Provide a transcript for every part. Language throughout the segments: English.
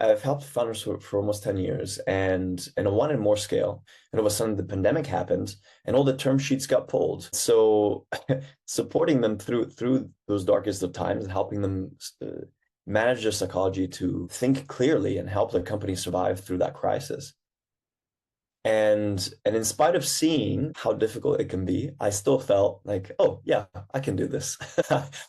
I've helped founders for almost 10 years and I wanted more scale. And all of a sudden the pandemic happened and all the term sheets got pulled. So supporting them through those darkest of times and helping them manage their psychology to think clearly and help their company survive through that crisis. And in spite of seeing how difficult it can be, I still felt like, oh yeah, I can do this.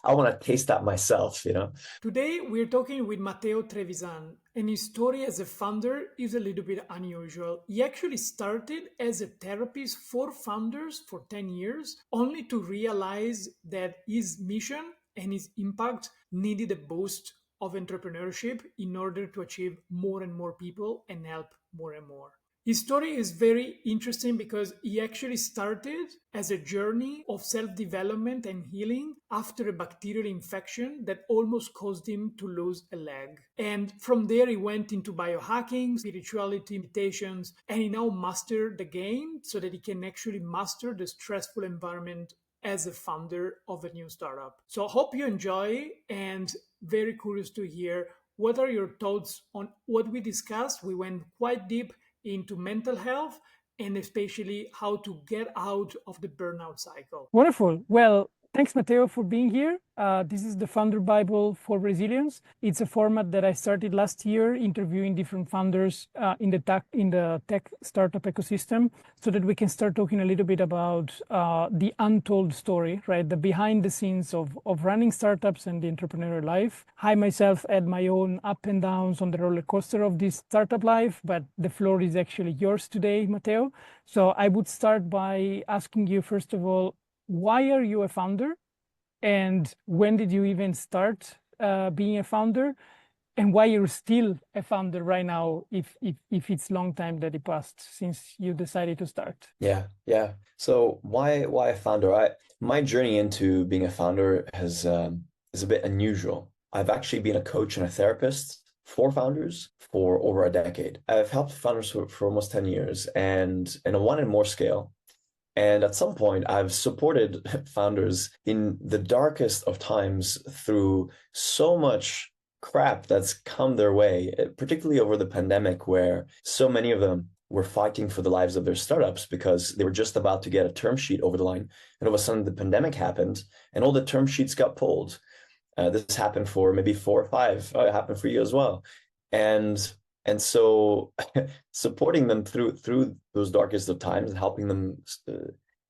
I want to taste that myself, you know? Today, we're talking with Matteo Trevisan, and his story as a founder is a little bit unusual. He actually started as a therapist for founders for 10 years, only to realize that his mission and his impact needed a boost of entrepreneurship in order to achieve more and more people and help more and more. His story is very interesting because he actually started as a journey of self development and healing after a bacterial infection that almost caused him to lose a leg. And from there, he went into biohacking, spirituality, meditations, and he now mastered the game so that he can actually master the stressful environment as a founder of a new startup. So I hope you enjoy and very curious to hear what are your thoughts on what we discussed. We went quite deep into mental health and especially how to get out of the burnout cycle. Wonderful. Well, thanks, Matteo, for being here. This is the Founder Bible for Resilience. It's a format that I started last year, interviewing different founders in the tech startup ecosystem, so that we can start talking a little bit about the untold story, right? The behind the scenes of running startups and the entrepreneurial life. I myself had my own up and downs on the roller coaster of this startup life, but the floor is actually yours today, Matteo. So I would start by asking you, first of all, why are you a founder? And when did you even start being a founder? And why you're still a founder right now, if it's long time that it passed since you decided to start? Yeah. So why a founder? My journey into being a founder is a bit unusual. I've actually been a coach and a therapist for founders for over a decade. I've helped founders for almost 10 years and I wanted more scale. And at some point, I've supported founders in the darkest of times through so much crap that's come their way, particularly over the pandemic, where so many of them were fighting for the lives of their startups because they were just about to get a term sheet over the line. And all of a sudden, the pandemic happened and all the term sheets got pulled. This happened for maybe 4 or 5. It happened for you as well. And so supporting them through those darkest of times and helping them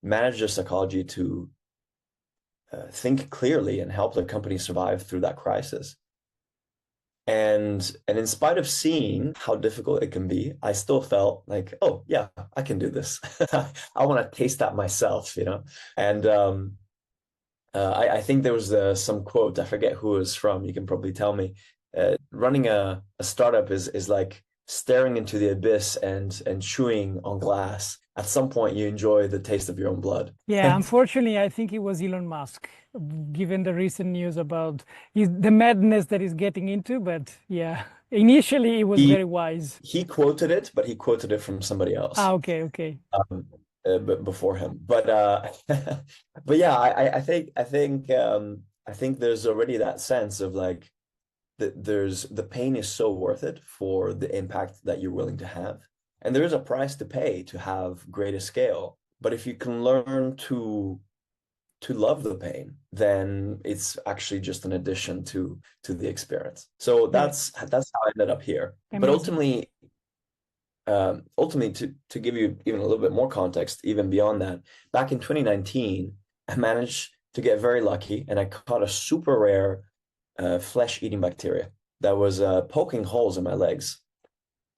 manage their psychology to think clearly and help their company survive through that crisis. And in spite of seeing how difficult it can be, I still felt like, oh yeah, I can do this. I want to taste that myself, you know? And I think there was some quote, I forget who it was from, you can probably tell me. Running a startup is like staring into the abyss and chewing on glass. At some point, you enjoy the taste of your own blood. Yeah, unfortunately, I think it was Elon Musk, given the recent news about the madness that he's getting into. But yeah, initially it was very wise. He quoted it, but he quoted it from somebody else. Okay. Before him, but but yeah, I think there's already that sense of like the pain is so worth it for the impact that you're willing to have, and there is a price to pay to have greater scale. But if you can learn to love the pain, then it's actually just an addition to the experience. So that's how I ended up here. Amazing. But ultimately, to give you even a little bit more context, even beyond that, back in 2019, I managed to get very lucky and I caught a super rare flesh-eating bacteria that was poking holes in my legs.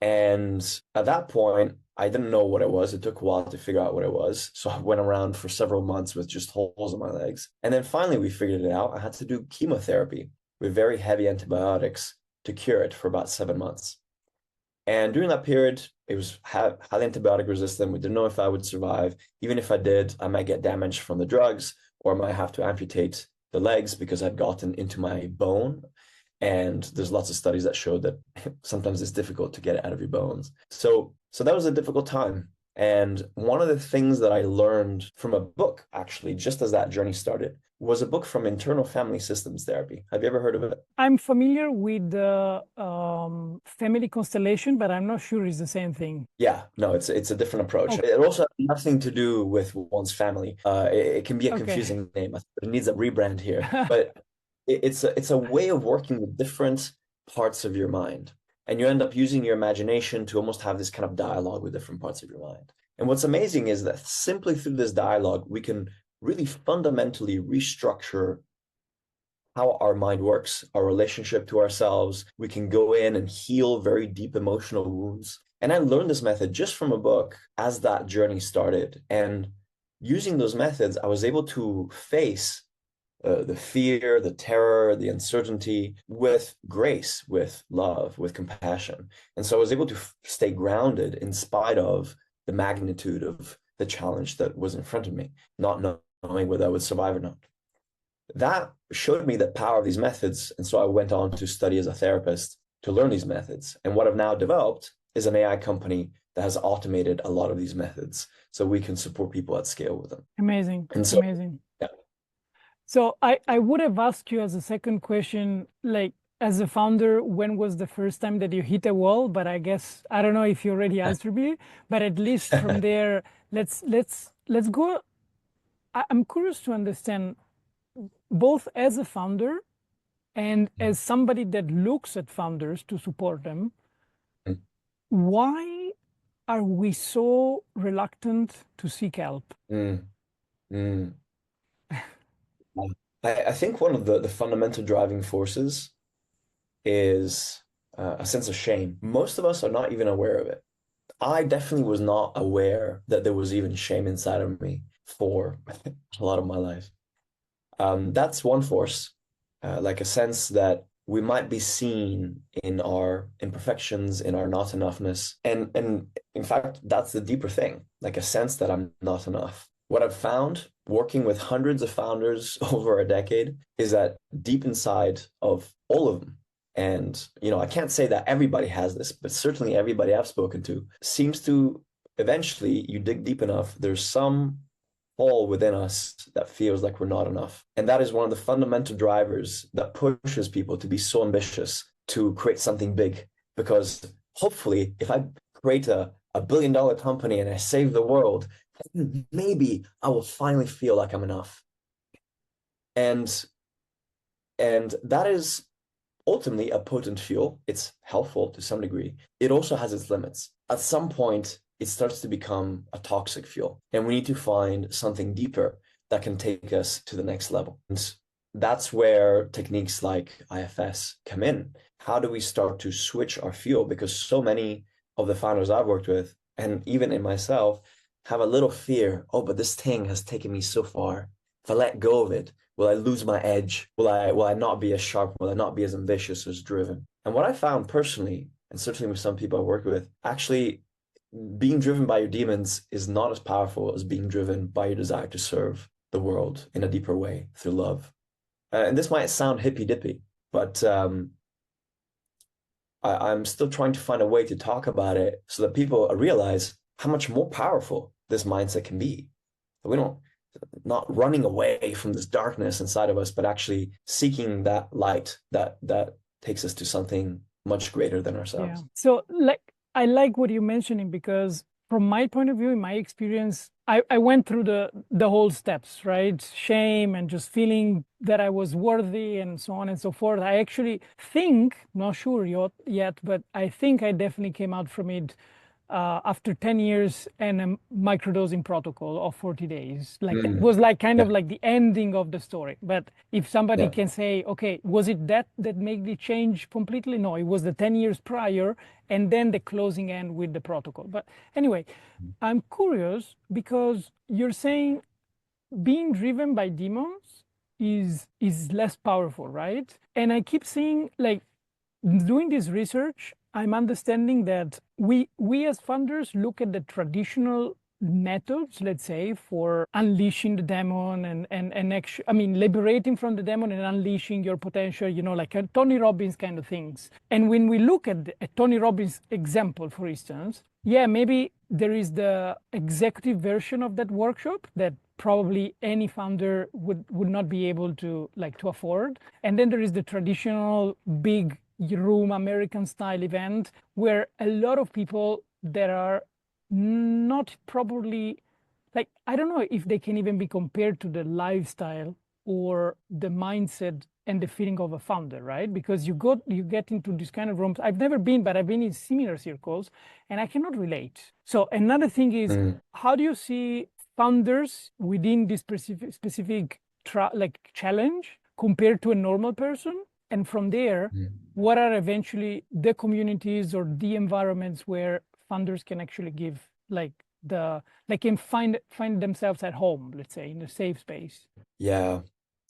And at that point, I didn't know what it was. It took a while to figure out what it was. So I went around for several months with just holes in my legs. And then finally we figured it out. I had to do chemotherapy with very heavy antibiotics to cure it for about 7 months. And during that period, it was highly antibiotic resistant. We didn't know if I would survive. Even if I did, I might get damage from the drugs, or I might have to amputate the legs because I'd gotten into my bone. And there's lots of studies that show that sometimes it's difficult to get it out of your bones. So that was a difficult time. And one of the things that I learned from a book, actually, just as that journey started, was a book from Internal Family Systems Therapy. Have you ever heard of it? I'm familiar with the family constellation, but I'm not sure it's the same thing. Yeah, no, it's a different approach. Okay. It also has nothing to do with one's family. It can be a Okay. confusing name. It needs a rebrand here. But it's a way of working with different parts of your mind. And you end up using your imagination to almost have this kind of dialogue with different parts of your mind. And what's amazing is that simply through this dialogue, we can really fundamentally restructure how our mind works, our relationship to ourselves. We can go in and heal very deep emotional wounds. And I learned this method just from a book as that journey started. And using those methods, I was able to face the fear, the terror, the uncertainty with grace, with love, with compassion. And so I was able to stay grounded in spite of the magnitude of the challenge that was in front of me, not knowing whether I would survive or not. That showed me the power of these methods. And so I went on to study as a therapist to learn these methods. And what I've now developed is an AI company that has automated a lot of these methods so we can support people at scale with them. Amazing. And so, Amazing. yeah. So I would have asked you as a second question, like as a founder, when was the first time that you hit a wall? But I guess I don't know if you already answered me, but at least from there, let's go. I'm curious to understand, both as a founder and as somebody that looks at founders to support them, why are we so reluctant to seek help? Mm, mm. I think one of the fundamental driving forces is a sense of shame. Most of us are not even aware of it. I definitely was not aware that there was even shame inside of me for a lot of my life. That's one force, like a sense that we might be seen in our imperfections, in our not enoughness. And in fact, that's the deeper thing, like a sense that I'm not enough. What I've found working with hundreds of founders over a decade is that deep inside of all of them, and I can't say that everybody has this, but certainly everybody I've spoken to seems to eventually, you dig deep enough, there's some hole within us that feels like we're not enough. And that is one of the fundamental drivers that pushes people to be so ambitious to create something big. Because hopefully, if I create a $1 billion company and I save the world, maybe I will finally feel like I'm enough. And that is ultimately a potent fuel. It's helpful to some degree. It also has its limits. At some point, it starts to become a toxic fuel. And we need to find something deeper that can take us to the next level. And that's where techniques like IFS come in. How do we start to switch our fuel? Because so many of the founders I've worked with, and even in myself, have a little fear. Oh, but this thing has taken me so far. If I let go of it, will I lose my edge? Will I not be as sharp? Will I not be as ambitious, as driven? And what I found personally, and certainly with some people I work with, actually being driven by your demons is not as powerful as being driven by your desire to serve the world in a deeper way through love. And this might sound hippy-dippy, but I'm still trying to find a way to talk about it so that people realize how much more powerful this mindset can be. We don't, not running away from this darkness inside of us, but actually seeking that light that takes us to something much greater than ourselves. Yeah. So I like what you're mentioning, because from my point of view, in my experience, I went through the whole steps, right? Shame and just feeling that I was worthy and so on and so forth. I actually think, not sure yet, but I think I definitely came out from it after 10 years and a microdosing protocol of 40 days. Like that was like kind of like the ending of the story. But if somebody can say, okay, was it that made the change completely? No, it was the 10 years prior and then the closing end with the protocol. But anyway, I'm curious because you're saying being driven by demons is less powerful, right? And I keep seeing, like, doing this research, I'm understanding that we as funders look at the traditional methods, let's say, for unleashing the demon and actually, I mean, liberating from the demon and unleashing your potential, like a Tony Robbins kind of things. And when we look at a Tony Robbins example, for instance, yeah, maybe there is the executive version of that workshop that probably any founder would not be able to afford. And then there is the traditional big room American style event where a lot of people that are not probably, like, I don't know if they can even be compared to the lifestyle or the mindset and the feeling of a founder, right? Because you get into this kind of rooms. I've never been, but I've been in similar circles, and I cannot relate. So another thing is, how do you see founders within this specific challenge compared to a normal person? And from there, what are eventually the communities or the environments where founders can actually give can find themselves at home, let's say, in a safe space? Yeah.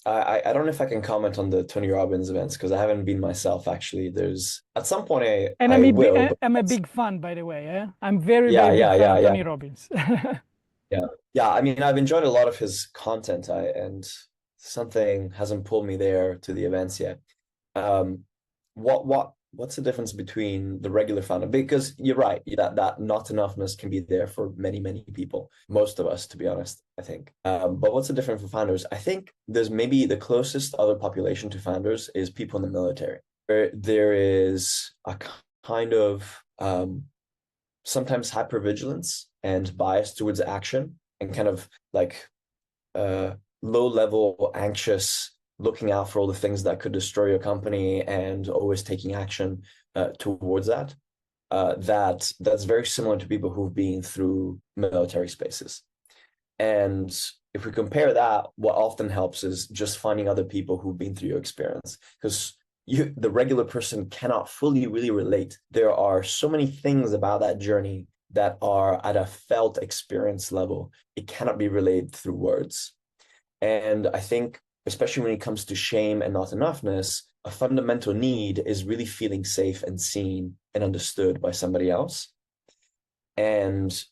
I don't know if I can comment on the Tony Robbins events because I haven't been myself, actually. There's at some point And I will, but I'm a big fan, by the way. Yeah? I'm very, yeah, very big yeah, fan yeah, of yeah. Tony Robbins. Yeah. Yeah. I mean, I've enjoyed a lot of his content, and something hasn't pulled me there to the events yet. Um, what's the difference between the regular founder? Because you're right, that not enoughness can be there for many, many people, most of us, to be honest, I think. But what's the difference for founders? I think there's maybe the closest other population to founders is people in the military. There is a kind of sometimes hypervigilance and bias towards action, and kind of like low level anxious looking out for all the things that could destroy your company and always taking action towards that. That's very similar to people who've been through military spaces. And if we compare that, what often helps is just finding other people who've been through your experience, because the regular person cannot fully really relate. There are so many things about that journey that are at a felt experience level. It cannot be relayed through words. And I think, especially when it comes to shame and not enoughness, a fundamental need is really feeling safe and seen and understood by somebody else. And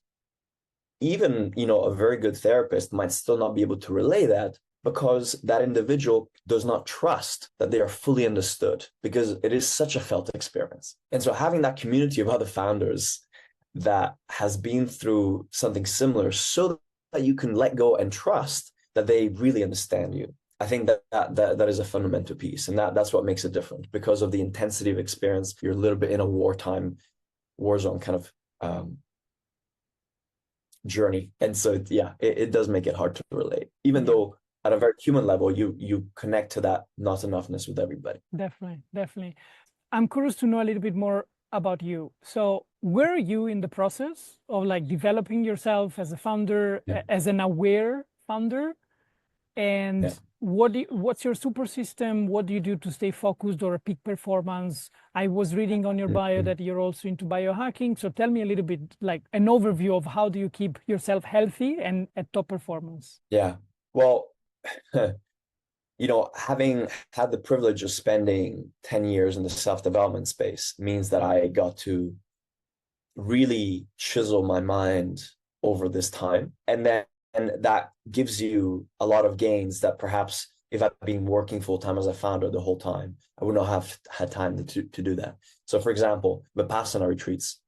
even, a very good therapist might still not be able to relay that because that individual does not trust that they are fully understood, because it is such a felt experience. And so having that community of other founders that has been through something similar so that you can let go and trust that they really understand you. I think that is a fundamental piece, and that's what makes it different. Because of the intensity of experience, you're a little bit in a war zone kind of journey, and so it does make it hard to relate, even though at a very human level you connect to that not enoughness with everybody. Definitely. I'm curious to know a little bit more about you. So where are you in the process of developing yourself as a founder, as an aware founder? And what's your super system? What do you do to stay focused or peak performance? I was reading on your bio that you're also into biohacking. So tell me a little bit, an overview of how do you keep yourself healthy and at top performance? Yeah. Well, having had the privilege of spending 10 years in the self-development space means that I got to really chisel my mind over this time. And that gives you a lot of gains that perhaps if I'd been working full-time as a founder the whole time, I would not have had time to do that. So for example, Vipassana retreats,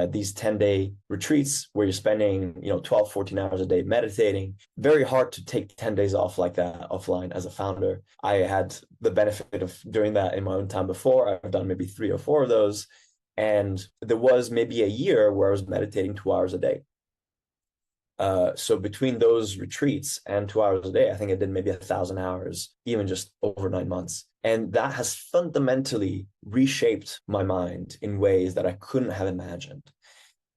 these 10-day retreats where you're spending 12, 14 hours a day meditating. Very hard to take 10 days off like that offline as a founder. I had the benefit of doing that in my own time before. I've done maybe 3 or 4 of those. And there was maybe a year where I was meditating 2 hours a day. So between those retreats and 2 hours a day, I think I did maybe 1,000 hours, even just over 9 months. And that has fundamentally reshaped my mind in ways that I couldn't have imagined.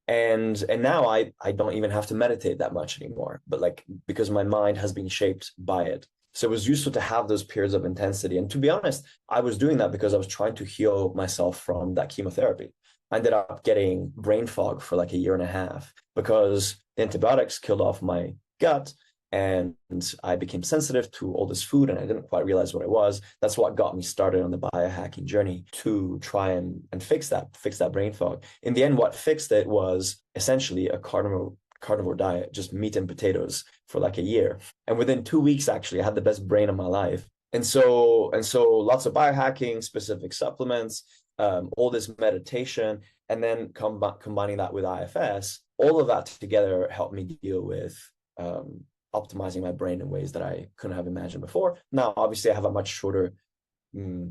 And now I don't even have to meditate that much anymore, but because my mind has been shaped by it. So it was useful to have those periods of intensity. And to be honest, I was doing that because I was trying to heal myself from that chemotherapy. I ended up getting brain fog for a year and a half because the antibiotics killed off my gut, and I became sensitive to all this food, and I didn't quite realize what it was. That's what got me started on the biohacking journey to try and fix that brain fog. In the end, what fixed it was essentially a carnivore diet, just meat and potatoes for a year. And within 2 weeks, actually, I had the best brain of my life. And so lots of biohacking, specific supplements, all this meditation, and then combining that with IFS, all of that together helped me deal with optimizing my brain in ways that I couldn't have imagined before. Now, obviously, I have a much shorter mm,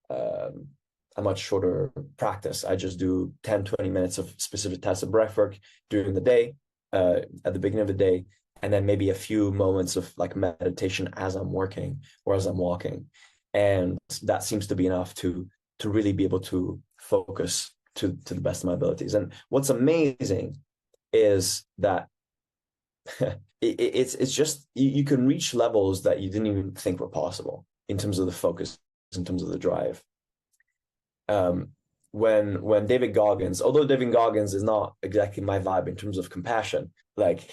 a much shorter practice. I just do 10, 20 minutes of specific types of breath work during the day, at the beginning of the day, and then maybe a few moments of like meditation as I'm working or as I'm walking. And that seems to be enough to really be able to focus to the best of my abilities. And what's amazing is that it's just you can reach levels that you didn't even think were possible in terms of the focus, in terms of the drive. When David Goggins, although David Goggins is not exactly my vibe in terms of compassion, like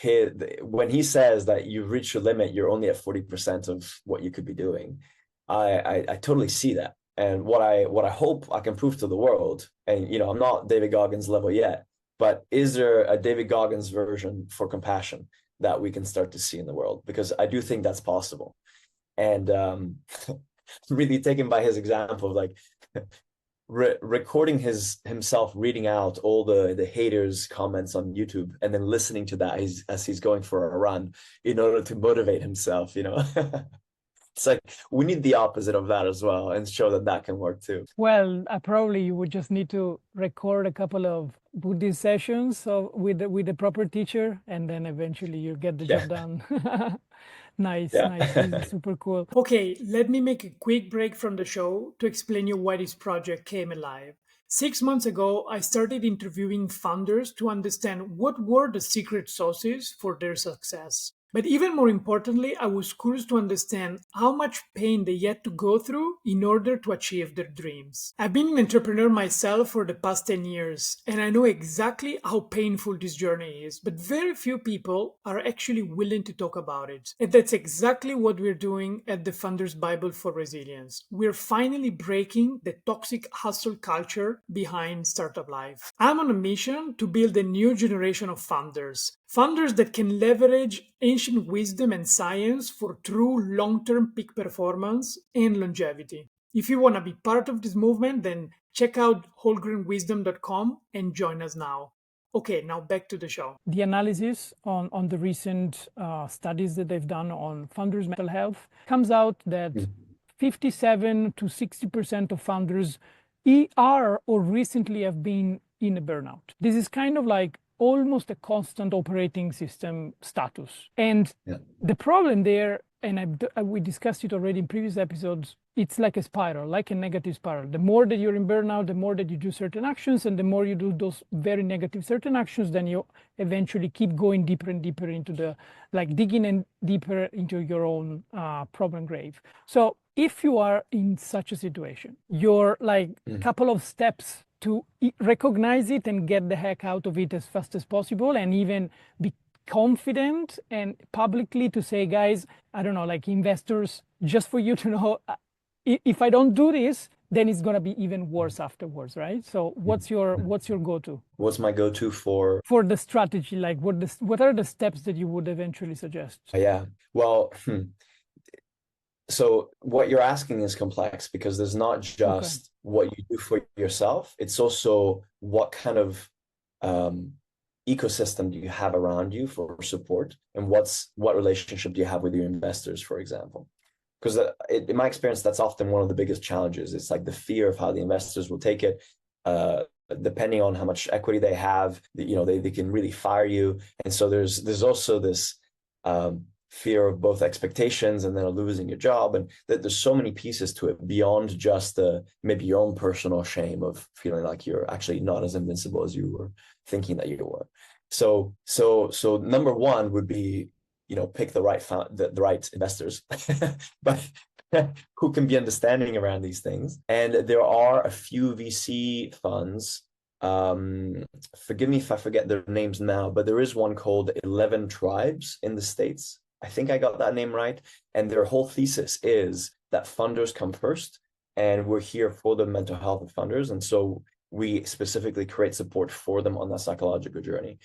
when he says that you've reached your limit, you're only at 40% of what you could be doing. I totally see that. And what I hope I can prove to the world, and I'm not David Goggins level yet, but is there a David Goggins version for compassion that we can start to see in the world? Because I do think that's possible. And really taken by his example of like recording himself reading out all the haters' comments on YouTube and then listening to that as he's going for a run in order to motivate himself, It's like we need the opposite of that as well and show that can work too. Well, probably you would just need to record a couple of Buddhist sessions with the proper teacher, and then eventually you'll get the job done. Nice. This is super cool. Okay, let me make a quick break from the show to explain you why this project came alive. 6 months ago, I started interviewing founders to understand what were the secret sauces for their success. But even more importantly, I was curious to understand how much pain they had to go through in order to achieve their dreams. I've been an entrepreneur myself for the past 10 years, and I know exactly how painful this journey is, but very few people are actually willing to talk about it. And that's exactly what we're doing at the Founders Bible for Resilience. We're finally breaking the toxic hustle culture behind startup life. I'm on a mission to build a new generation of founders that can leverage ancient wisdom and science for true long-term peak performance and longevity. If you want to be part of this movement, then check out wholegrainwisdom.com and join us now. Okay, now back to the show. The analysis on the recent studies that they've done on founders' mental health comes out that 57 to 60% of founders are or recently have been in a burnout. This is kind of like almost a constant operating system status. And the problem there, and we discussed it already in previous episodes, it's like a spiral, like a negative spiral. The more that you're in burnout, the more that you do certain actions, and the more you do those very negative certain actions, then you eventually keep going deeper and deeper into digging in deeper into your own problem grave. So if you are in such a situation, you're like a couple of steps to recognize it and get the heck out of it as fast as possible, and even be confident and publicly to say, guys, I don't know, like investors, just for you to know, if I don't do this, then it's going to be even worse afterwards, right? So what's your go-to? What's my go-to for the strategy? Like what are the steps that you would eventually suggest? Yeah, well, so what you're asking is complex because there's not just what you do for yourself, it's also what kind of ecosystem do you have around you for support, and what relationship do you have with your investors, for example. Because in my experience, that's often one of the biggest challenges. It's like the fear of how the investors will take it. Depending on how much equity they have, they can really fire you. And so there's also this fear of both expectations and then losing your job, and that there's so many pieces to it beyond just maybe your own personal shame of feeling like you're actually not as invincible as you were thinking that you were. So number one would be, pick the right investors, but who can be understanding around these things. And there are a few VC funds. Forgive me if I forget their names now, but there is one called 11 Tribes in the States. I think I got that name right. And their whole thesis is that funders come first, and we're here for the mental health of funders. And so we specifically create support for them on that psychological journey.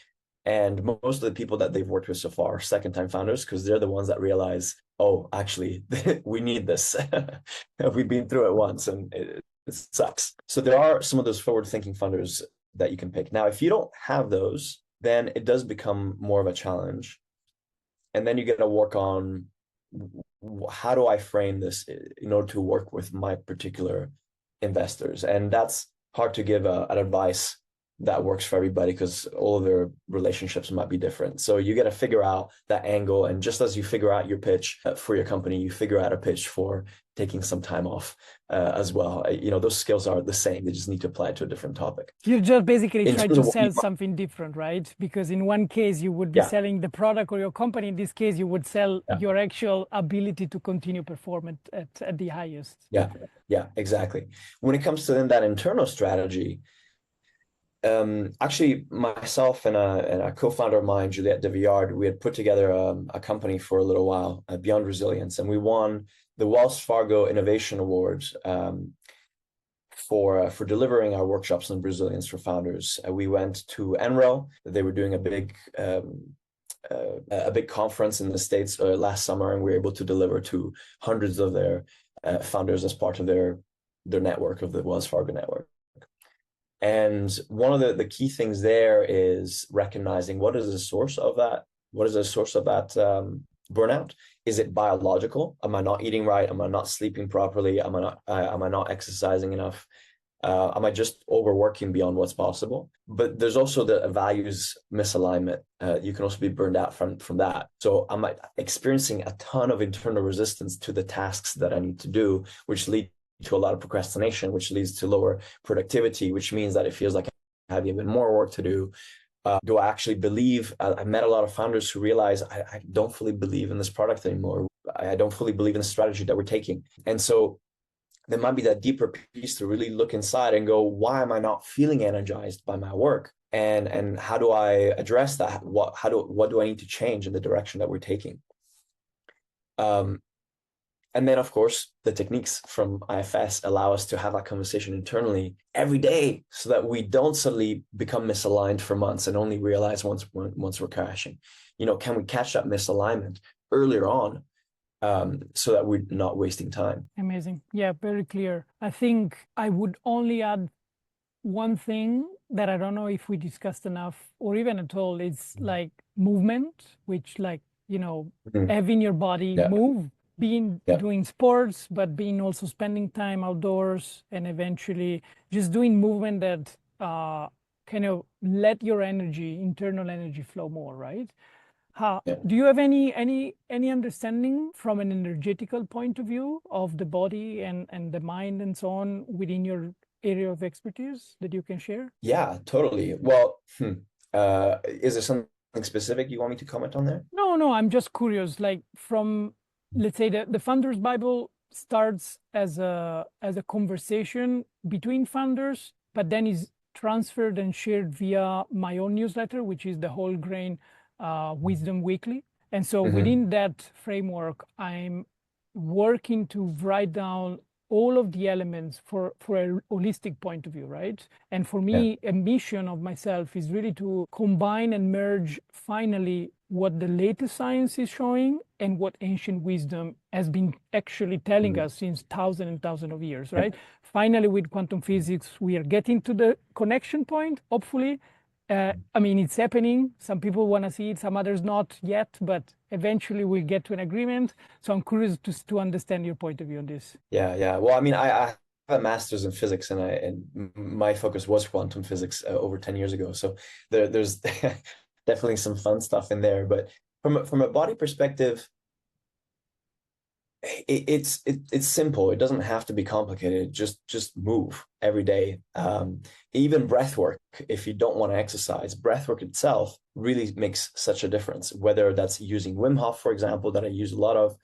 And most of the people that they've worked with so far are second-time founders, because they're the ones that realize, oh, actually, we need this. We've been through it once and it sucks. So there are some of those forward-thinking funders that you can pick. Now, if you don't have those, then it does become more of a challenge. And then you got to work on how do I frame this in order to work with my particular investors. And that's hard to give an advice that works for everybody because all of their relationships might be different. So you got to figure out that angle. And just as you figure out your pitch for your company, you figure out a pitch for taking some time off as well. Those skills are the same. They just need to apply to a different topic. You're just basically In trying terms to of sell something different, right? Because in one case, you would be selling the product or your company. In this case, you would sell your actual ability to continue performing at the highest. Yeah, exactly. When it comes to then that internal strategy, actually, myself and a co-founder of mine, Juliette de Villard, we had put together a company for a little while, Beyond Resilience, and we won the Wells Fargo Innovation Awards for delivering our workshops on resilience for founders. We went to NREL. They were doing a big conference in the States last summer, and we were able to deliver to hundreds of their founders as part of their network, of the Wells Fargo network. And one of the key things there is recognizing what is the source of that. What is the source of that burnout? Is it biological? Am I not eating right? Am I not sleeping properly? Am I not exercising enough? Am I just overworking beyond what's possible? But there's also the values misalignment. You can also be burned out from that. So am I experiencing a ton of internal resistance to the tasks that I need to do, which lead to a lot of procrastination, which leads to lower productivity, which means that it feels like I have even more work to do. Do I actually believe? I met a lot of founders who realize I don't fully believe in this product anymore. I don't fully believe in the strategy that we're taking. And so there might be that deeper piece to really look inside and go, why am I not feeling energized by my work? And how do I address that? What do I need to change in the direction that we're taking? And then, of course, the techniques from IFS allow us to have that conversation internally every day so that we don't suddenly become misaligned for months and only realize once we're crashing. Can we catch that misalignment earlier on so that we're not wasting time? Amazing. Yeah, very clear. I think I would only add one thing that I don't know if we discussed enough or even at all. It's like movement, which having your body move. Doing sports, but also spending time outdoors, and eventually just doing movement that kind of let your internal energy flow more, right? Do you have any understanding from an energetical point of view of the body and the mind and so on within your area of expertise that you can share? Yeah, totally. Well, is there something specific you want me to comment on there? No, I'm just curious, like from, let's say the Founders Bible starts as a conversation between founders, but then is transferred and shared via my own newsletter, which is the Whole Grain Wisdom Weekly. And so within that framework, I'm working to write down all of the elements for a holistic point of view, right? And for me, a mission of myself is really to combine and merge finally what the latest science is showing and what ancient wisdom has been actually telling us since thousands and thousands of years, right? Finally, with quantum physics, we are getting to the connection point, hopefully. It's happening. Some people want to see it, some others not yet, but eventually we'll get to an agreement. So I'm curious to understand your point of view on this. Yeah. Well, I have a master's in physics, and my focus was quantum physics over 10 years ago. So there's definitely some fun stuff in there. But from a body perspective, it's simple. It doesn't have to be complicated. Just move every day. Even breath work, if you don't want to exercise, breath work itself really makes such a difference. Whether that's using Wim Hof, for example, that I use a lot of,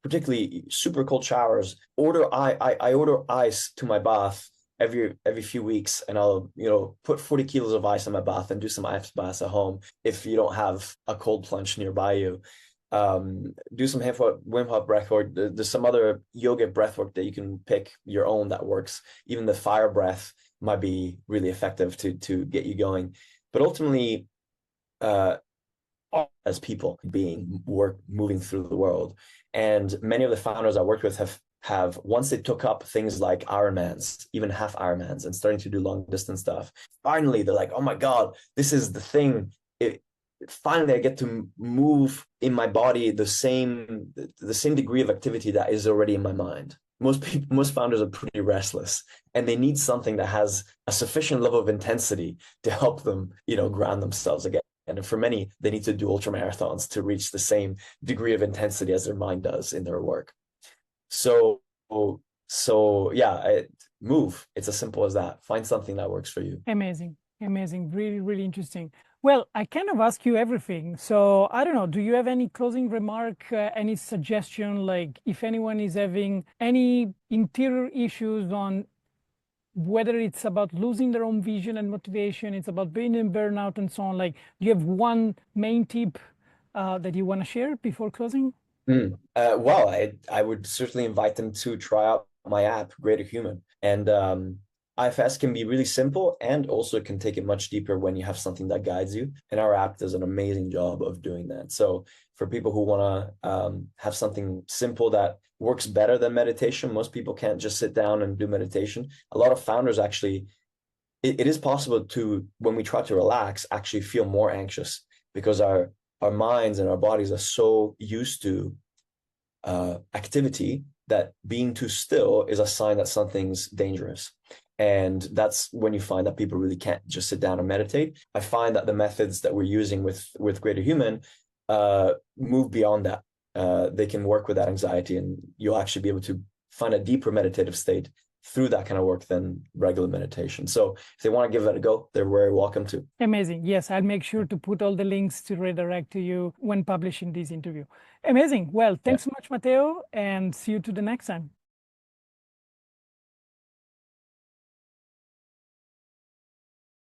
particularly super cold showers. I order ice to my bath every few weeks, and I'll put 40 kilos of ice in my bath and do some ice baths at home if you don't have a cold plunge nearby you. Do some Wim Hof breath work. There's some other yoga breath work that you can pick your own that works. Even the fire breath might be really effective to get you going. But ultimately, as people moving through the world, and many of the founders I worked with have once they took up things like Ironmans, even half Ironmans, and starting to do long distance stuff, finally they're like, oh my God, this is the thing. finally I get to move in my body the same degree of activity that is already in my mind. Most founders are pretty restless, and they need something that has a sufficient level of intensity to help them, ground themselves again. And for many, they need to do ultra marathons to reach the same degree of intensity as their mind does in their work. So, so yeah, move. It's as simple as that. Find something that works for you. Amazing. Amazing. Really, really interesting. Well, I kind of ask you everything. So I don't know, do you have any closing remark, any suggestion, like if anyone is having any interior issues on whether it's about losing their own vision and motivation, it's about being in burnout and so on, like, do you have one main tip that you want to share before closing? Well, I would certainly invite them to try out my app, Greater Human. And IFS can be really simple, and also can take it much deeper when you have something that guides you. And our app does an amazing job of doing that. So for people who want to have something simple that works better than meditation, most people can't just sit down and do meditation. A lot of founders actually, it is possible to, when we try to relax, actually feel more anxious, because our minds and our bodies are so used to activity that being too still is a sign that something's dangerous. And that's when you find that people really can't just sit down and meditate. I find that the methods that we're using with Greater Human move beyond that. They can work with that anxiety, and you'll actually be able to find a deeper meditative state through that kind of work than regular meditation. So if they want to give that a go, they're very welcome to. Amazing. Yes, I'll make sure to put all the links to redirect to you when publishing this interview. Amazing. Well, thanks so much, Matteo, and see you to the next time.